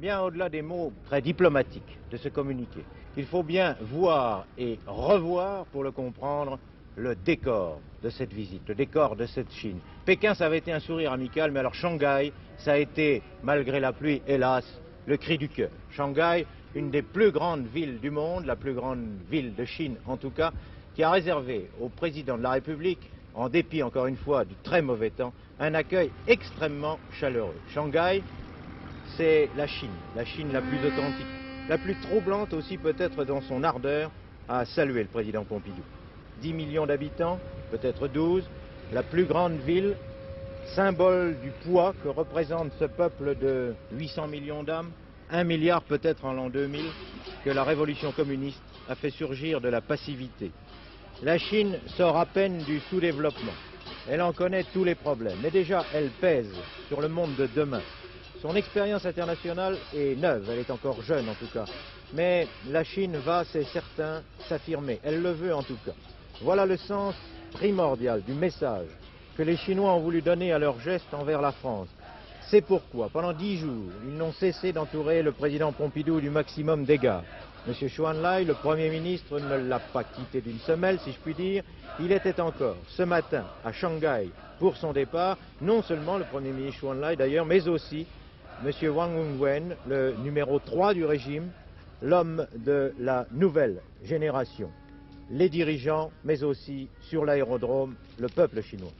bien au-delà des mots très diplomatiques de ce communiqué, il faut bien voir et revoir pour le comprendre le décor de cette visite, le décor de cette Chine. Pékin, ça avait été un sourire amical, mais alors Shanghai, ça a été, malgré la pluie, hélas, le cri du cœur. Shanghai, une des plus grandes villes du monde, la plus grande ville de Chine en tout cas, qui a réservé au président de la République, en dépit encore une fois du très mauvais temps, un accueil extrêmement chaleureux. Shanghai, c'est la Chine la plus authentique, la plus troublante aussi peut-être dans son ardeur à saluer le président Pompidou. 10 millions d'habitants, peut-être 12, la plus grande ville, symbole du poids que représente ce peuple de 800 millions d'âmes, 1 milliard peut-être en l'an 2000, que la révolution communiste a fait surgir de la passivité. La Chine sort à peine du sous-développement. Elle en connaît tous les problèmes, mais déjà elle pèse sur le monde de demain. Son expérience internationale est neuve, elle est encore jeune en tout cas. Mais la Chine va, c'est certain, s'affirmer. Elle le veut en tout cas. Voilà le sens primordial du message que les Chinois ont voulu donner à leur geste envers la France. C'est pourquoi, pendant 10 jours, ils n'ont cessé d'entourer le président Pompidou du maximum d'égards. M. Zhou Enlai, le Premier ministre, ne l'a pas quitté d'une semelle, si je puis dire. Il était encore, ce matin, à Shanghai pour son départ, non seulement le Premier ministre Zhou Enlai d'ailleurs, mais aussi M. Wang Wengwen, le numéro 3 du régime, l'homme de la nouvelle génération. Les dirigeants, mais aussi, sur l'aérodrome, le peuple chinois.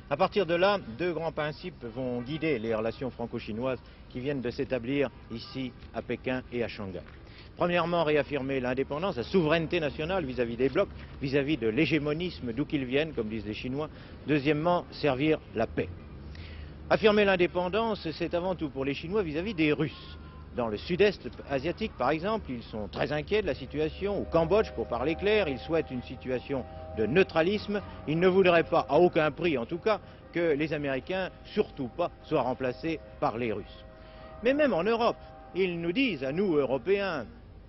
À partir de là, deux grands principes vont guider les relations franco-chinoises qui viennent de s'établir ici à Pékin et à Shanghai. Premièrement, réaffirmer l'indépendance, la souveraineté nationale vis-à-vis des blocs, vis-à-vis de l'hégémonisme d'où qu'ils viennent, comme disent les Chinois. Deuxièmement, servir la paix. Affirmer l'indépendance, c'est avant tout pour les Chinois vis-à-vis des Russes. Dans le sud-est asiatique, par exemple, ils sont très inquiets de la situation. Au Cambodge, pour parler clair, ils souhaitent une situation de neutralisme. Ils ne voudraient pas, à aucun prix en tout cas, que les Américains, surtout pas, soient remplacés par les Russes. Mais même en Europe, ils nous disent, à nous, Européens,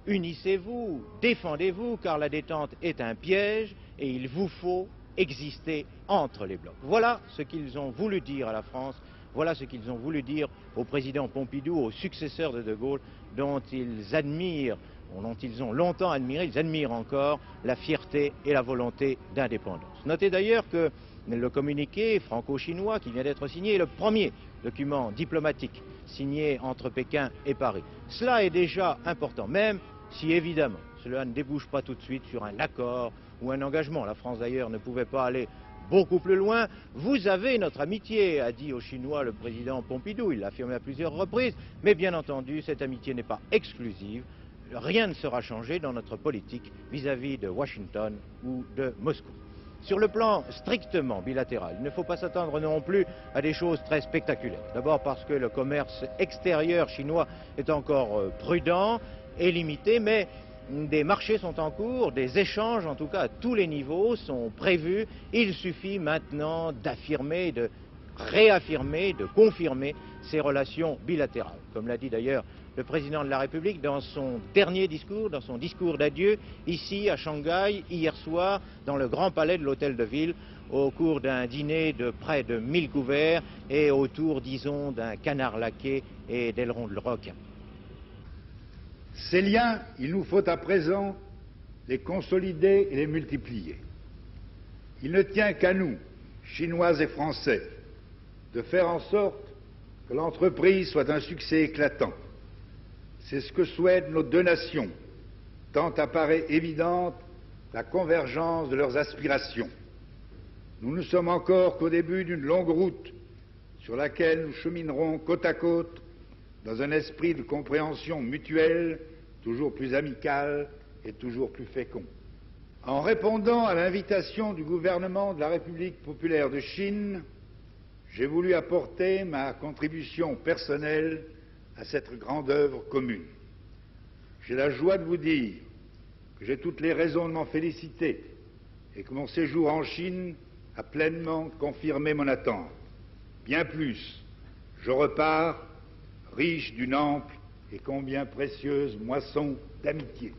unissez-vous, défendez-vous, car la détente est un piège et il vous faut exister entre les blocs. Voilà ce qu'ils ont voulu dire à la France. Voilà ce qu'ils ont voulu dire au président Pompidou, au successeur de Gaulle, dont ils admirent, dont ils ont longtemps admiré, ils admirent encore la fierté et la volonté d'indépendance. Notez d'ailleurs que le communiqué franco-chinois qui vient d'être signé est le premier document diplomatique signé entre Pékin et Paris. Cela est déjà important, même si évidemment cela ne débouche pas tout de suite sur un accord ou un engagement. La France d'ailleurs ne pouvait pas aller beaucoup plus loin. Vous avez notre amitié, a dit aux Chinois le président Pompidou, il l'a affirmé à plusieurs reprises, mais bien entendu, cette amitié n'est pas exclusive. Rien ne sera changé dans notre politique vis-à-vis de Washington ou de Moscou. Sur le plan strictement bilatéral, il ne faut pas s'attendre non plus à des choses très spectaculaires. D'abord parce que le commerce extérieur chinois est encore prudent et limité, mais des marchés sont en cours, des échanges, en tout cas à tous les niveaux, sont prévus. Il suffit maintenant d'affirmer, de réaffirmer, de confirmer ces relations bilatérales. Comme l'a dit d'ailleurs le président de la République dans son dernier discours, dans son discours d'adieu, ici à Shanghai, hier soir, dans le grand palais de l'hôtel de ville, au cours d'un dîner de près de 1000 couverts et autour, disons, d'un canard laqué et d'ailerons de requin. Ces liens, il nous faut à présent les consolider et les multiplier. Il ne tient qu'à nous, Chinois et Français, de faire en sorte que l'entreprise soit un succès éclatant. C'est ce que souhaitent nos deux nations, tant apparaît évidente la convergence de leurs aspirations. Nous ne sommes encore qu'au début d'une longue route sur laquelle nous cheminerons côte à côte dans un esprit de compréhension mutuelle toujours plus amical et toujours plus fécond. En répondant à l'invitation du gouvernement de la République populaire de Chine, j'ai voulu apporter ma contribution personnelle à cette grande œuvre commune. J'ai la joie de vous dire que j'ai toutes les raisons de m'en féliciter et que mon séjour en Chine a pleinement confirmé mon attente. Bien plus, je repars riche d'une ample et combien précieuse moisson d'amitié.